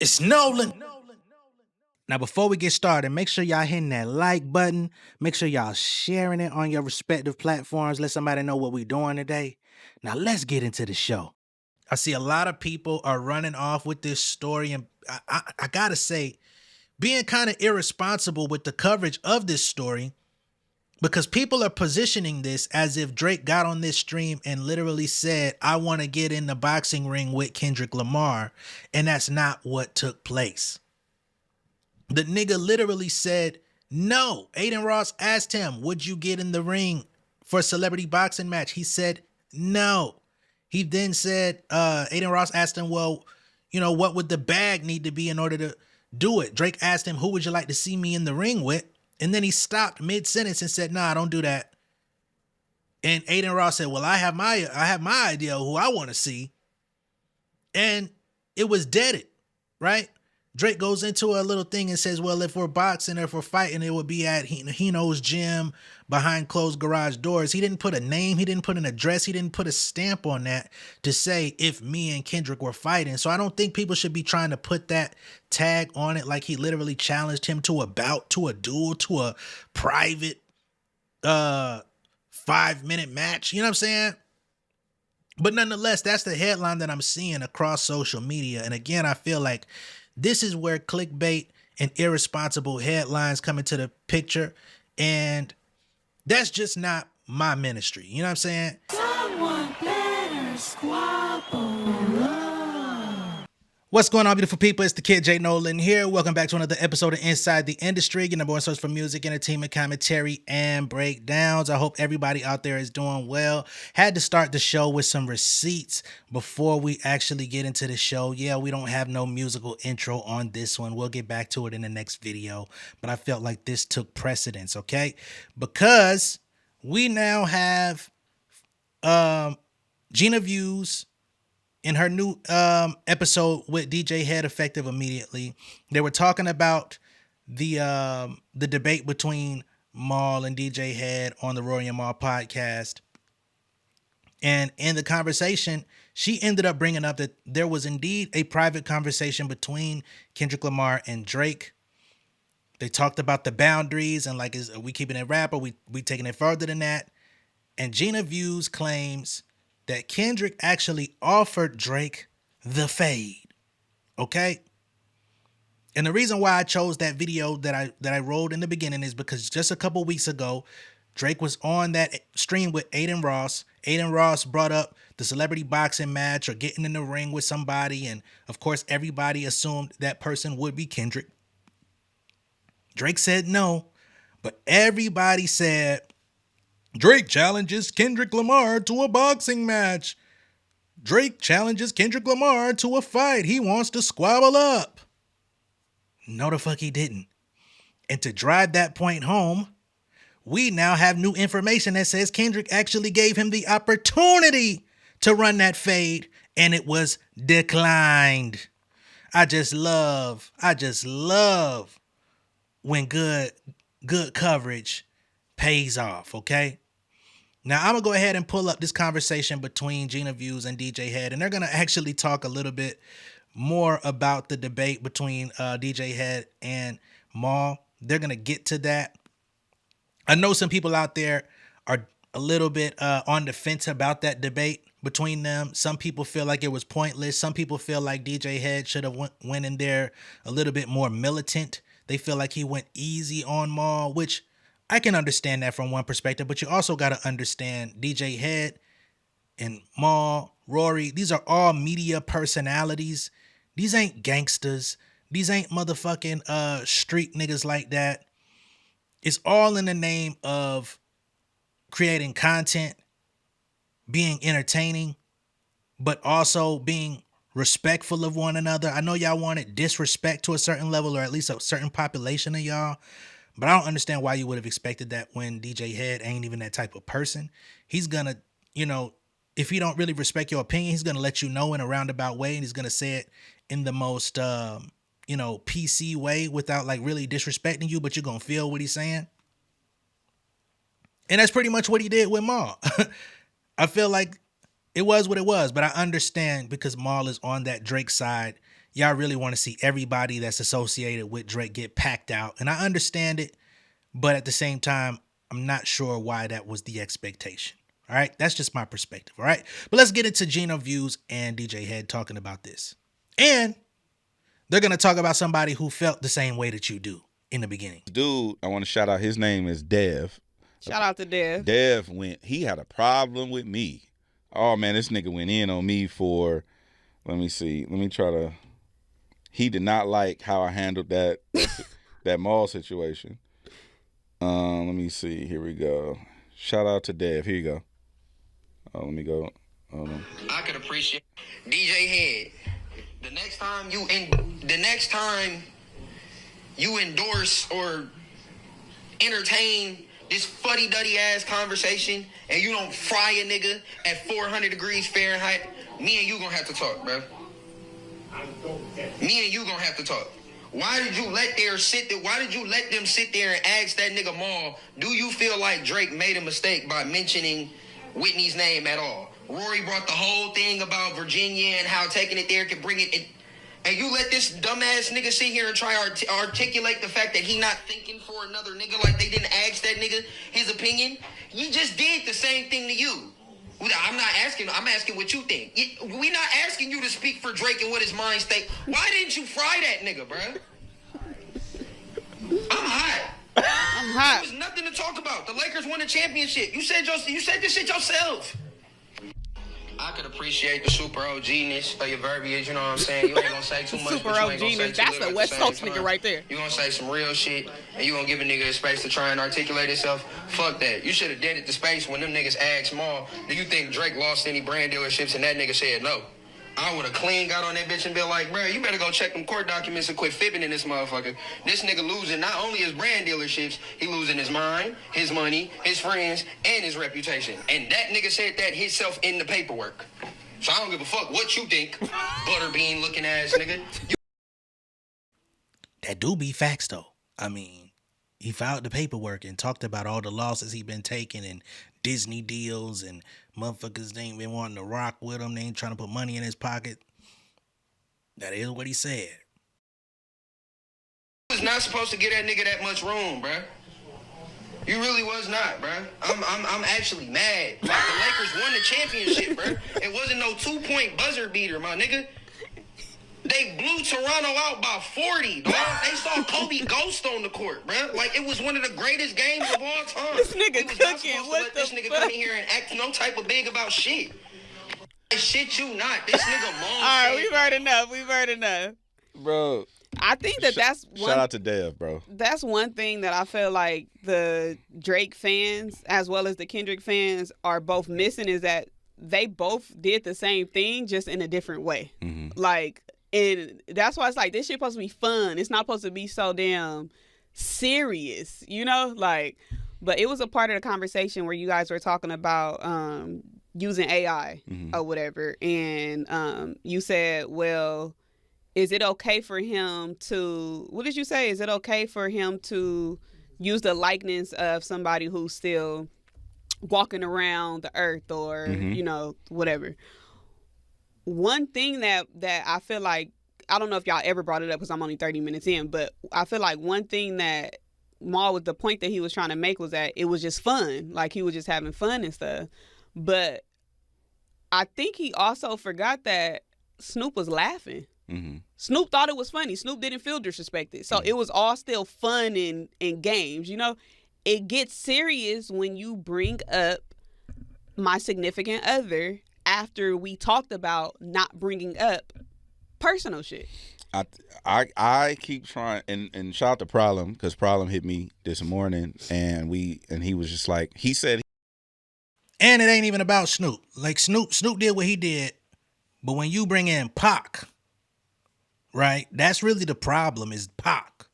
It's Nolan. Now, before we get started, make sure y'all hitting that like button. Make sure y'all sharing it on your respective platforms. Let somebody know what we're doing today. Now, let's get into the show. I see a lot of people are running off with this story, and I gotta say, being kind of irresponsible with the coverage of this story, because people are positioning this as if Drake got on this stream and literally said, I want to get in the boxing ring with Kendrick Lamar, and that's not what took place. The nigga literally said no. Aiden Ross asked him, would you get in the ring for a celebrity boxing match? He said no. He then said, Aiden Ross asked him, well, what would the bag need to be in order to do it? Drake asked him, who would you like to see me in the ring with? And then he stopped mid-sentence and said, nah, don't do that. And Aiden Ross said, well, I have my idea of who I want to see. And it was deaded, right? Drake goes into a little thing and says, well, if we're boxing or if we're fighting, it would be at Hino's gym behind closed garage doors. He didn't put a name. He didn't put an address. He didn't put a stamp on that to say if me and Kendrick were fighting. So I don't think people should be trying to put that tag on it like he literally challenged him to a bout, to a duel, to a private 5-minute match. You know what I'm saying? But nonetheless, that's the headline that I'm seeing across social media. And again, I feel like this is where clickbait and irresponsible headlines come into the picture. And that's just not my ministry. You know what I'm saying? Someone better squabble up. What's going on, beautiful people? It's the kid J Nolan here. Welcome back to another episode of Inside the Industry, your number one source for music, entertainment, commentary, and breakdowns. I hope everybody out there is doing well. Had to start the show with some receipts before we actually get into the show. Yeah, we don't have no musical intro on this one. We'll get back to it in the next video, but I felt like this took precedence, okay? Because we now have Gina Views in her new episode with DJ Head, effective immediately. They were talking about the debate between Maul and DJ Head on the Rory and Maul podcast. And in the conversation, she ended up bringing up that there was indeed a private conversation between Kendrick Lamar and Drake. They talked about the boundaries and like, are we keeping it rap or we taking it further than that? And Gina Views claims that Kendrick actually offered Drake the fade, okay? And the reason why I chose that video that I rolled in the beginning is because just a couple weeks ago, Drake was on that stream with Aiden Ross. Aiden Ross brought up the celebrity boxing match or getting in the ring with somebody, and of course, everybody assumed that person would be Kendrick. Drake said no, but everybody said, Drake challenges Kendrick Lamar to a boxing match. Drake challenges Kendrick Lamar to a fight. He wants to squabble up. No, the fuck he didn't. And to drive that point home, we now have new information that says Kendrick actually gave him the opportunity to run that fade, and it was declined. I just love when good coverage pays off, okay? Now, I'm going to go ahead and pull up this conversation between Gina Views and DJ Head, and they're going to actually talk a little bit more about the debate between DJ Head and Maul. They're going to get to that. I know some people out there are a little bit on the fence about that debate between them. Some people feel like it was pointless. Some people feel like DJ Head should have went in there a little bit more militant. They feel like he went easy on Maul, which I can understand that from one perspective, but you also got to understand DJ Head and Maul, Rory, these are all media personalities. These ain't gangsters. These ain't motherfucking street niggas like that. It's all in the name of creating content, being entertaining, but also being respectful of one another. I know y'all wanted disrespect to a certain level, or at least a certain population of y'all. But I don't understand why you would have expected that when DJ Head ain't even that type of person. He's going to, if he don't really respect your opinion, he's going to let you know in a roundabout way. And he's going to say it in the most, PC way without like really disrespecting you, but you're going to feel what he's saying. And that's pretty much what he did with Maul. I feel like it was what it was, but I understand because Maul is on that Drake side. y'all really want to see everybody that's associated with Drake get packed out. And I understand it, but at the same time, I'm not sure why that was the expectation. All right, that's just my perspective. All right, but let's get into Gina Views and DJ Head talking about this. And they're going to talk about somebody who felt the same way that you do in the beginning. Dude, I want to shout out, his name is Dev. Shout out to Dev. Dev he had a problem with me. Oh, man, this nigga went in on me for, let me see. Let me try to, he did not like how I handled that Maul situation. Let me see. Here we go. Shout out to Dev. Here you go. Let me go. Hold on. I could appreciate DJ Head. The next time you endorse or entertain this fuddy-duddy ass conversation and you don't fry a nigga at 400 degrees Fahrenheit, me and you gonna have to talk, bro. Me and you gonna have to talk. Why did you let them sit there and ask that nigga Maul, do you feel like Drake made a mistake by mentioning Whitney's name at all? Rory brought the whole thing about Virginia and how taking it there could bring it in. And you let this dumbass nigga sit here and try to articulate the fact that he not thinking for another nigga like they didn't ask that nigga his opinion. You just did the same thing to you. I'm asking what you think. We not asking you to speak for Drake and what his mind state. Why didn't you fry that nigga, bruh? I'm hot. There was nothing to talk about. The Lakers won the championship. You said this shit yourself. I could appreciate the super OG-ness of your verbiage, you know what I'm saying? You ain't gonna say too much. Super OG-ness, that's the West Coast nigga right there. You gonna say some real shit, and you gonna give a nigga a space to try and articulate himself? Fuck that. You should have did it to space when them niggas asked Maul, do you think Drake lost any brand dealerships? And that nigga said no. I would have clean got on that bitch and been like, bro, you better go check them court documents and quit fibbing in this motherfucker. This nigga losing not only his brand dealerships, he losing his mind, his money, his friends, and his reputation. And that nigga said that himself in the paperwork. So I don't give a fuck what you think, butterbean looking ass nigga. That do be facts though. I mean, he filed the paperwork and talked about all the losses he been taking and Disney deals and motherfuckers ain't been wanting to rock with him. They ain't trying to put money in his pocket. That is what he said. You was not supposed to get that nigga that much room, bruh. You really was not, bruh. I'm actually mad. Like, the Lakers won the championship, bruh. It wasn't no 2-point buzzer beater, my nigga. They blew Toronto out by 40, dog. They saw Kobe Ghost on the court, bruh. Like, it was one of the greatest games of all time. This nigga cooking. What the this nigga come in here and act no type of big about shit. Shit you not. This nigga Maul. All right, we've heard enough. Bro. I think that's one. Shout out to Dev, bro. That's one thing that I feel like the Drake fans as well as the Kendrick fans are both missing is that they both did the same thing just in a different way. Mm-hmm. Like, and that's why it's like this shit supposed to be fun. It's not supposed to be so damn serious, you know? Like, but it was a part of the conversation where you guys were talking about using AI or whatever, and you said, well, is it okay for him to, what did you say? Is it okay for him to use the likeness of somebody who's still walking around the earth or, you know, whatever? One thing that I feel like, I don't know if y'all ever brought it up because I'm only 30 minutes in, but I feel like one thing that Maul, the point that he was trying to make was that it was just fun. Like, he was just having fun and stuff. But I think he also forgot that Snoop was laughing. Mm-hmm. Snoop thought it was funny. Snoop didn't feel disrespected. So it was all still fun and games, you know? It gets serious when you bring up my significant other after we talked about not bringing up personal shit. I keep trying, and shout out to Problem, because Problem hit me this morning, and he was just like, he said. And it ain't even about Snoop. Like, Snoop did what he did, but when you bring in Pac, right, that's really the problem is Pac.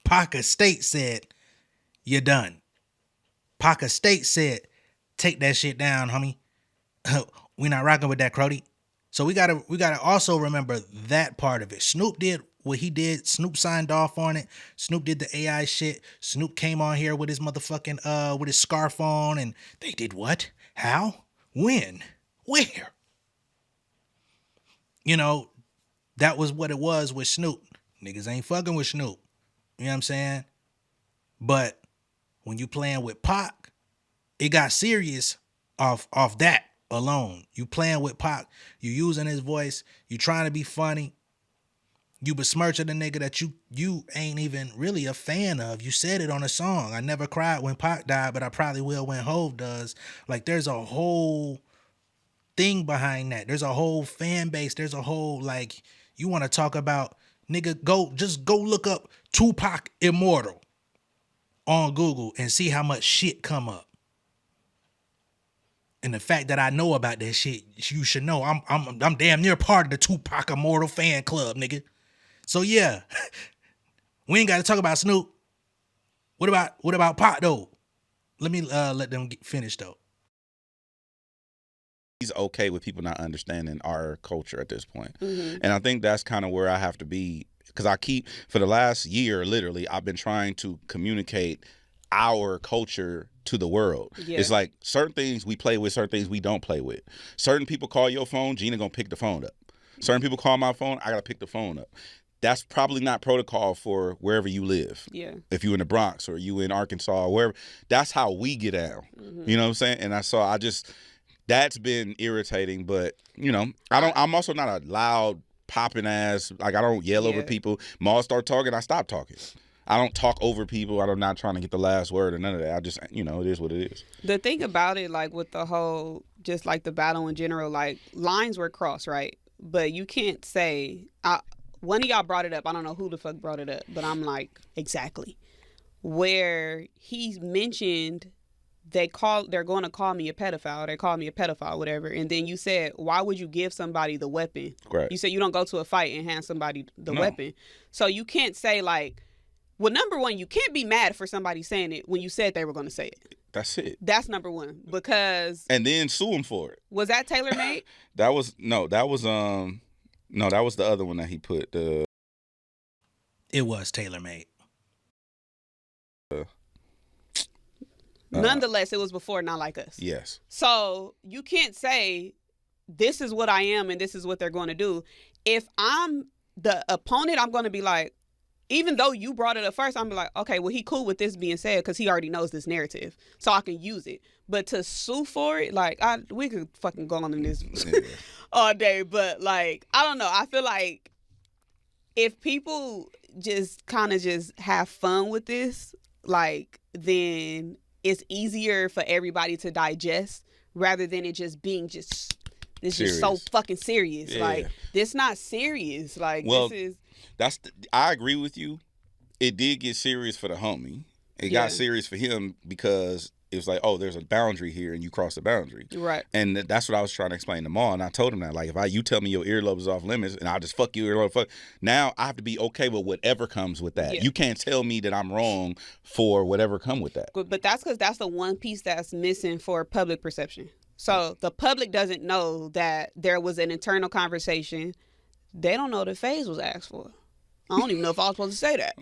Pac Estate said, you're done. Pac Estate said, take that shit down, homie. We're not rocking with that, Crody. So we gotta also remember that part of it. Snoop did what he did. Snoop signed off on it. Snoop did the AI shit. Snoop came on here with his motherfucking with his scarf on, and they did what? How? When? Where? You know, That was what it was with Snoop. Niggas ain't fucking with Snoop. You know what I'm saying? But when you playing with Pac, it got serious off that alone. You playing with Pac, you using his voice, you trying to be funny. You besmirching the nigga that you ain't even really a fan of. You said it on a song. I never cried when Pac died, but I probably will when Hove does. Like, there's a whole thing behind that. There's a whole fan base. There's a whole, like, you want to talk about, nigga, just go look up Tupac Immortal on Google and see how much shit come up. And the fact that I know about that shit, you should know I'm damn near part of the Tupac Immortal fan club, nigga. So yeah, we ain't got to talk about Snoop. What about Pac though? Let me let them get finished though. He's okay with people not understanding our culture at this point. And I think that's kind of where I have to be, because for the last year, literally, I've been trying to communicate our culture to the world. Yeah. It's like certain things we play with, certain things we don't play with. Certain people call your phone, Gina gonna pick the phone up. Certain people call my phone, I gotta pick the phone up. That's probably not protocol for wherever you live. Yeah. If you in the Bronx or you in Arkansas or wherever, that's how we get down. You know what I'm saying? And that's been irritating, but you know, I'm also not a loud popping ass, like I don't yell over people. Maul start talking, I stop talking. I don't talk over people. I'm not trying to get the last word or none of that. I just, you know, it is what it is. The thing about it, like with the whole, just like the battle in general, like lines were crossed, right? But you can't say, one of y'all brought it up. I don't know who the fuck brought it up, but I'm like, exactly. Where he mentioned they're going to call me a pedophile. They call me a pedophile, whatever. And then you said, why would you give somebody the weapon? Right. You said you don't go to a fight and hand somebody the weapon. So you can't say like, well, number one, you can't be mad for somebody saying it when you said they were going to say it. That's it. That's number one, because. And then sue him for it. Was that tailor-made? that was the other one that he put. It was tailor-made. Nonetheless, it was before Not Like Us. Yes. So you can't say, this is what I am and this is what they're going to do. If I'm the opponent, I'm going to be like, even though you brought it up first, I'm like, okay, well, he cool with this being said because he already knows this narrative, so I can use it. But to sue for it, like, we could fucking go on in this all day. But, like, I don't know. I feel like if people just kind of just have fun with this, like, then it's easier for everybody to digest rather than it just being just, this is so fucking serious. Yeah. Like, this not serious. Like, well, this is... I agree with you. It did get serious for the homie. It got serious for him because it was like, oh, there's a boundary here and you cross the boundary. Right. And that's what I was trying to explain to Maul. And I told him that, like, if you tell me your earlobe is off limits and I'll just fuck you earlobe, now I have to be okay with whatever comes with that. Yeah. You can't tell me that I'm wrong for whatever come with that. But that's because that's the one piece that's missing for public perception. So the public doesn't know that there was an internal conversation. They don't know that FaZe was asked for. I don't even know if I was supposed to say that.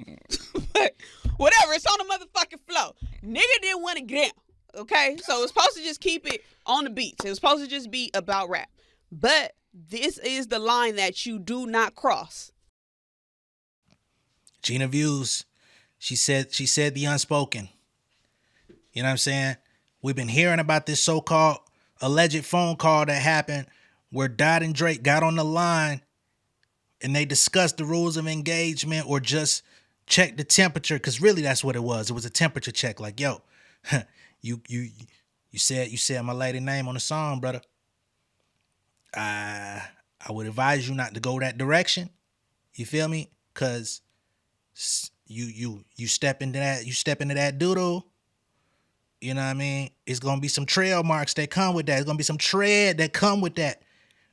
But whatever, it's on the motherfucking flow. Nigga didn't want to get down, okay? So it's supposed to just keep it on the beats. It was supposed to just be about rap. But this is the line that you do not cross. Gina Views, she said the unspoken. You know what I'm saying? We've been hearing about this so-called alleged phone call that happened where Dot and Drake got on the line and they discussed the rules of engagement or just checked the temperature, because really that's what it was. It was a temperature check. Like, yo, you said my lady name on the song, brother. I would advise you not to go that direction. You feel me? Cause you step into that doodle. You know what I mean? It's gonna be some trail marks that come with that. It's gonna be some tread that come with that.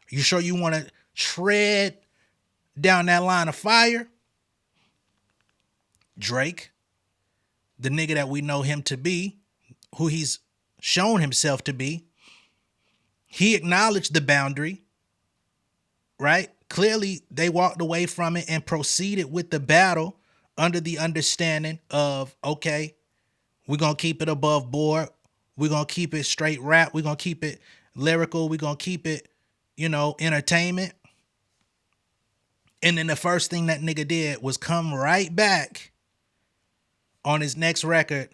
You sure you want to tread down that line of fire? Drake, the nigga that we know him to be, who he's shown himself to be, he acknowledged the boundary, right? Clearly, they walked away from it and proceeded with the battle under the understanding of, okay, we're going to keep it above board. We're going to keep it straight rap. We're going to keep it lyrical. We're going to keep it, entertainment. And then the first thing that nigga did was come right back on his next record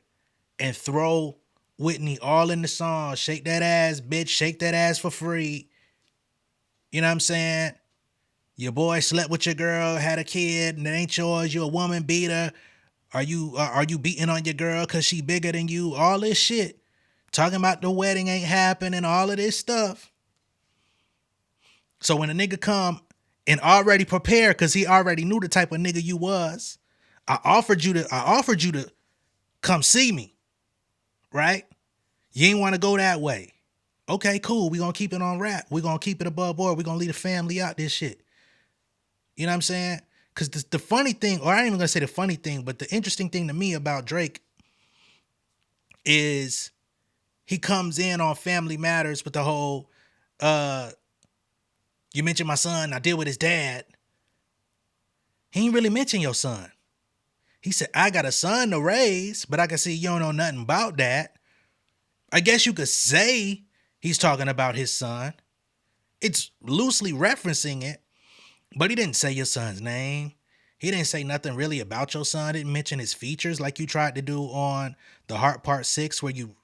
and throw Whitney all in the song. Shake that ass, bitch. Shake that ass for free. You know what I'm saying? Your boy slept with your girl, had a kid, and it ain't yours. You a woman beater. Are you beating on your girl because she bigger than you? All this shit. Talking about the wedding ain't happening, all of this stuff. So when a nigga come and already prepared, because he already knew the type of nigga you was, I offered you to come see me. Right? You ain't want to go that way. Okay, cool. We gonna keep it on rap. We gonna keep it above board. We gonna leave the family out this shit. You know what I'm saying? Because the funny thing, or I ain't even gonna say the funny thing, but the interesting thing to me about Drake is he comes in on Family Matters with the whole, you mentioned my son, I deal with his dad. He ain't really mention your son. He said, I got a son to raise, but I can see you don't know nothing about that. I guess you could say he's talking about his son. It's loosely referencing it, but he didn't say your son's name. He didn't say nothing really about your son. Didn't mention his features like you tried to do on The Heart Part 6, where you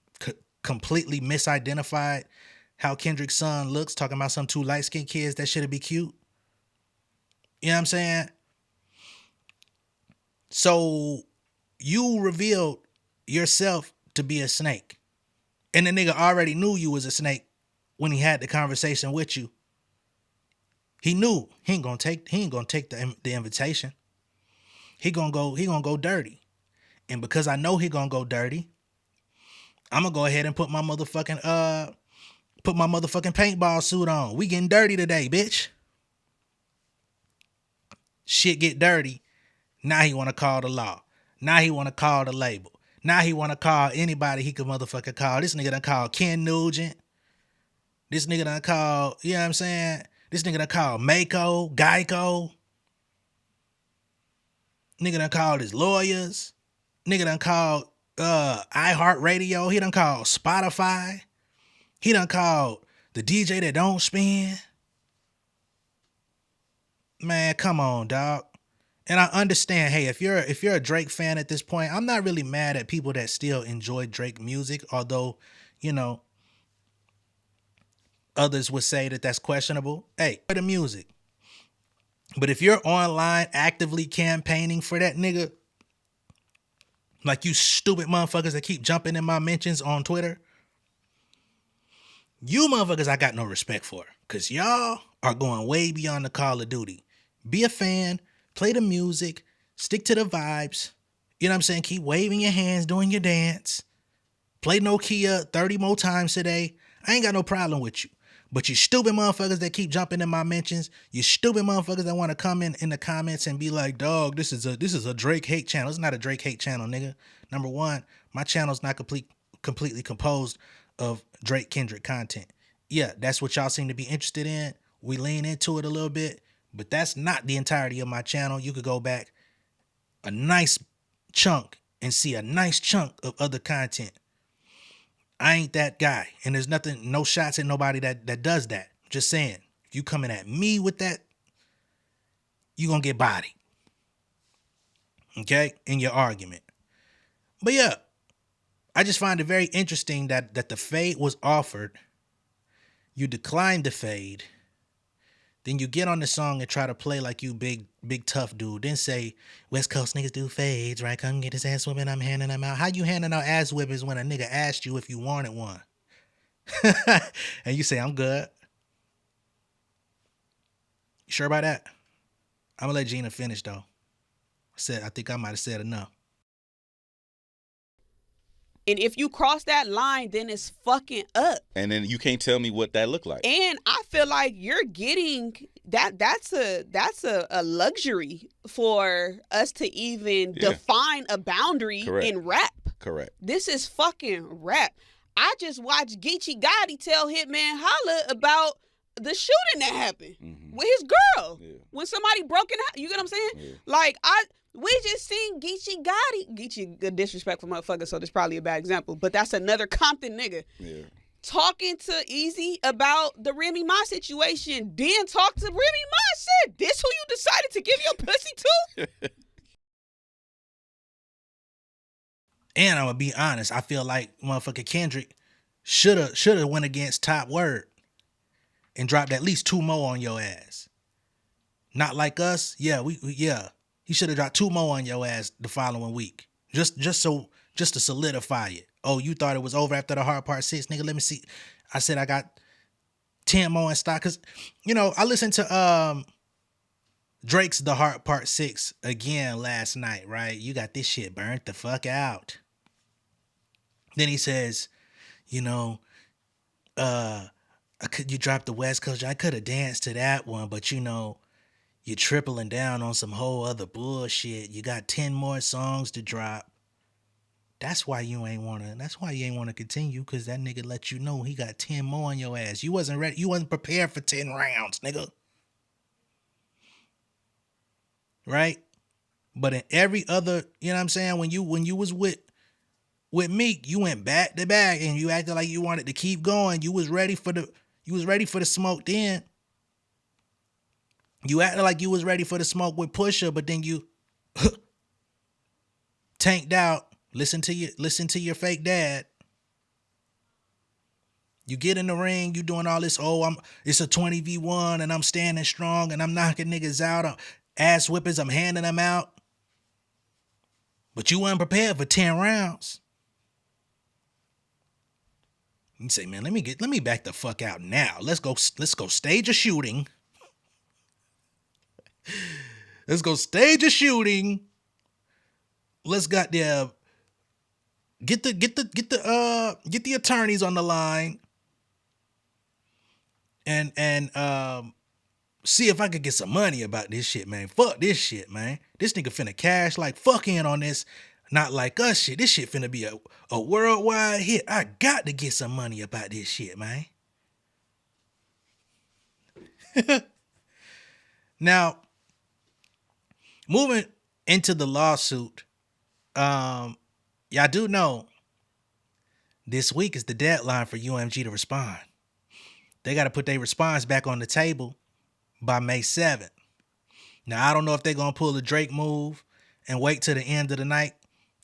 completely misidentified how Kendrick's son looks, talking about some two light-skinned kids that should be cute. You know what I'm saying? So you revealed yourself to be a snake. And the nigga already knew you was a snake when he had the conversation with you. He knew he ain't gonna take the invitation. He gonna go dirty. And because I know he gonna go dirty, I'm gonna go ahead and put my motherfucking paintball suit on. We getting dirty today, bitch. Shit get dirty. Now he want to call the law. Now he want to call the label. Now he want to call anybody he could motherfucking call. This nigga done called Ken Nugent. This nigga done called, you know what I'm saying? This nigga done called Mako, Geico. Nigga done called his lawyers. Nigga done called iHeartRadio. He done called Spotify. He done called the DJ that don't spin. Man, come on, dog. And I understand, hey, if you're a Drake fan at this point, I'm not really mad at people that still enjoy Drake music, although, you know, others would say that that's questionable. Hey, play the music. But if you're online actively campaigning for that nigga, like you stupid motherfuckers that keep jumping in my mentions on Twitter, you motherfuckers I got no respect for, because y'all are going way beyond the Call of Duty. Be a fan. Play the music, stick to the vibes. You know what I'm saying? Keep waving your hands, doing your dance. Play Nokia 30 more times today. I ain't got no problem with you. But you stupid motherfuckers that keep jumping in my mentions, you stupid motherfuckers that want to come in the comments and be like, dog, this is a Drake hate channel. It's not a Drake hate channel, nigga. Number one, my channel's not completely composed of Drake Kendrick content. Yeah, that's what y'all seem to be interested in. We lean into it a little bit. But that's not the entirety of my channel. You could go back a nice chunk and see a nice chunk of other content. I ain't that guy. And there's no shots at nobody that does that. Just saying, if you coming at me with that, you gonna get bodied. Okay? In your argument. But yeah, I just find it very interesting that the fade was offered. You declined the fade. Then you get on the song and try to play like you big tough dude. Then say, West Coast niggas do fades, right? Come get his ass whipping, I'm handing them out. How you handing out ass whippings when a nigga asked you if you wanted one? And you say, I'm good. You sure about that? I'm gonna let Gina finish though. I think I might have said enough. And if you cross that line, then it's fucking up. And then you can't tell me what that looked like. And I feel like you're getting that's a luxury for us to even define a boundary in rap. Correct. This is fucking rap. I just watched Geechee Gotti tell Hitman Holla about the shooting that happened with his girl when somebody broke in. You get what I'm saying? Yeah. Like we just seen Geechee Gotti. Geechee, a disrespectful motherfucker, so that's probably a bad example. But that's another Compton nigga. Yeah. talking to Easy about the Remy Ma situation, then talk to Remy Ma. Said, this who you decided to give your pussy to? And I'm gonna be honest, I feel like motherfucker Kendrick shoulda went against Top Word and dropped at least 2 more on your ass. Not like us, yeah, he should have dropped 2 more on your ass the following week, just to solidify it. Oh, you thought it was over after the Hard Part 6, nigga? Let me see. I said I got 10 more in stock, cause I listened to Drake's The Hard Part 6 again last night, right? You got this shit burnt the fuck out. Then he says, you dropped the West Coast. I could have danced to that one, but you're tripling down on some whole other bullshit. You got 10 more songs to drop. That's why you ain't wanna continue, cause that nigga let you know he got 10 more on your ass. You wasn't ready, you wasn't prepared for 10 rounds, nigga. Right? But in every other, you know what I'm saying, when you was with Meek, you went back to back and you acted like you wanted to keep going. You was ready for the smoke then. You acted like you was ready for the smoke with Pusha, but then you tanked out. Listen to your fake dad. You get in the ring, you doing all this, it's a 20v1 and I'm standing strong and I'm knocking niggas out. Ass whippers, I'm handing them out. But you weren't prepared for 10 rounds. You say, man, let me back the fuck out now. Let's go stage a shooting. Let's go stage a shooting. Let's goddamn get the attorneys on the line and see if I could get some money about this shit, man. Fuck this shit, man. This nigga finna cash like fuck in on this. Not like us shit. This shit finna be a worldwide hit. I got to get some money about this shit, man. Now, moving into the lawsuit, y'all do know this week is the deadline for UMG to respond. They got to put their response back on the table by May 7th. Now, I don't know if they're going to pull a Drake move and wait till the end of the night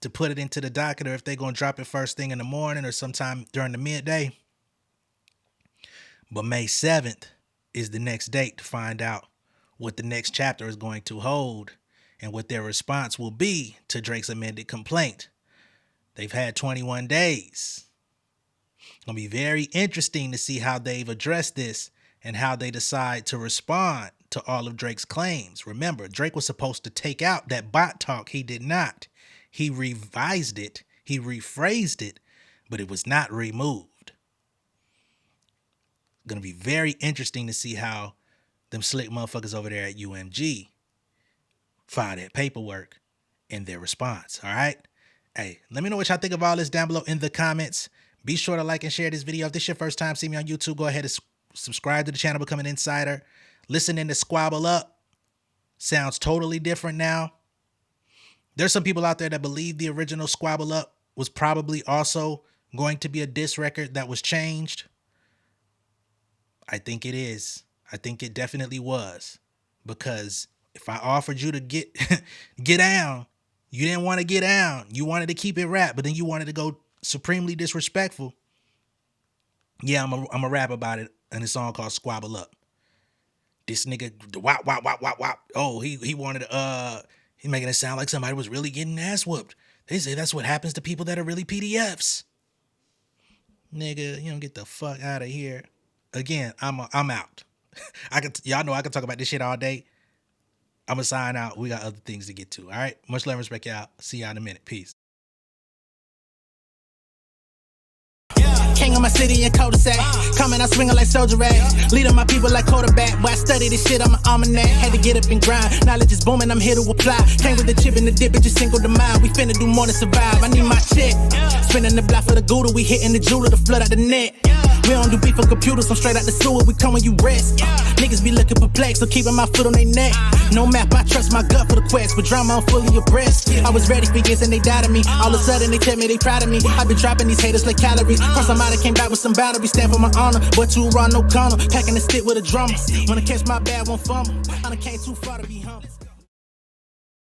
to put it into the docket, or if they're going to drop it first thing in the morning or sometime during the midday. But May 7th is the next date to find out what the next chapter is going to hold and what their response will be to Drake's amended complaint. They've had 21 days. It's going to be very interesting to see how they've addressed this and how they decide to respond to all of Drake's claims. Remember, Drake was supposed to take out that bot talk. He did not. He revised it. He rephrased it, but it was not removed. Going to be very interesting to see how them slick motherfuckers over there at UMG file that paperwork in their response. All right. Hey, let me know what y'all think of all this down below in the comments. Be sure to like and share this video. If this is your first time seeing me on YouTube, go ahead and subscribe to the channel, become an insider. Listening to Squabble Up sounds totally different now. There's some people out there that believe the original Squabble Up was probably also going to be a diss record that was changed. I think it is. I think it definitely was. Because if I offered you to get down, you didn't want to get down. You wanted to keep it rap, but then you wanted to go supremely disrespectful. Yeah, I'm a rap about it in a song called Squabble Up. This nigga, wop, wop, wop, wop, wop. Oh, he wanted to, he making it sound like somebody was really getting ass whooped. They say that's what happens to people that are really PDFs. Nigga, you don't get the fuck out of here. Again, I'm out. Y'all know I can talk about this shit all day. I'm gonna sign out. We got other things to get to. All right. Much love and respect, y'all. See y'all in a minute. Peace. King of my city and cul-de-sac. Coming out swinging like soldier rag. Leading my people like quarterback. Boy, I study this shit, I'm an almanac. Had to get up and grind. Knowledge is booming, I'm here to apply. Came with the chip and the dip, it just single the mind. We finna do more than survive. I need my check. Spinning the block for the gouda, we hitting the jeweler to flood out the net. We don't do beef on computers, I'm straight out the sewer, we come when you rest. Niggas be looking perplexed, so keeping my foot on their neck. No map, I trust my gut for the quest. With drama, I'm fully abreast. I was ready for years and they doubted me. All of a sudden, they tell me they proud of me. I been dropping these haters like calories. First, somebody came back with some boundaries. Stand for my honor, but too raw, no corner. Packing the stick with a drummer. Wanna catch my bad, won't fumble. I done came too far to be humble.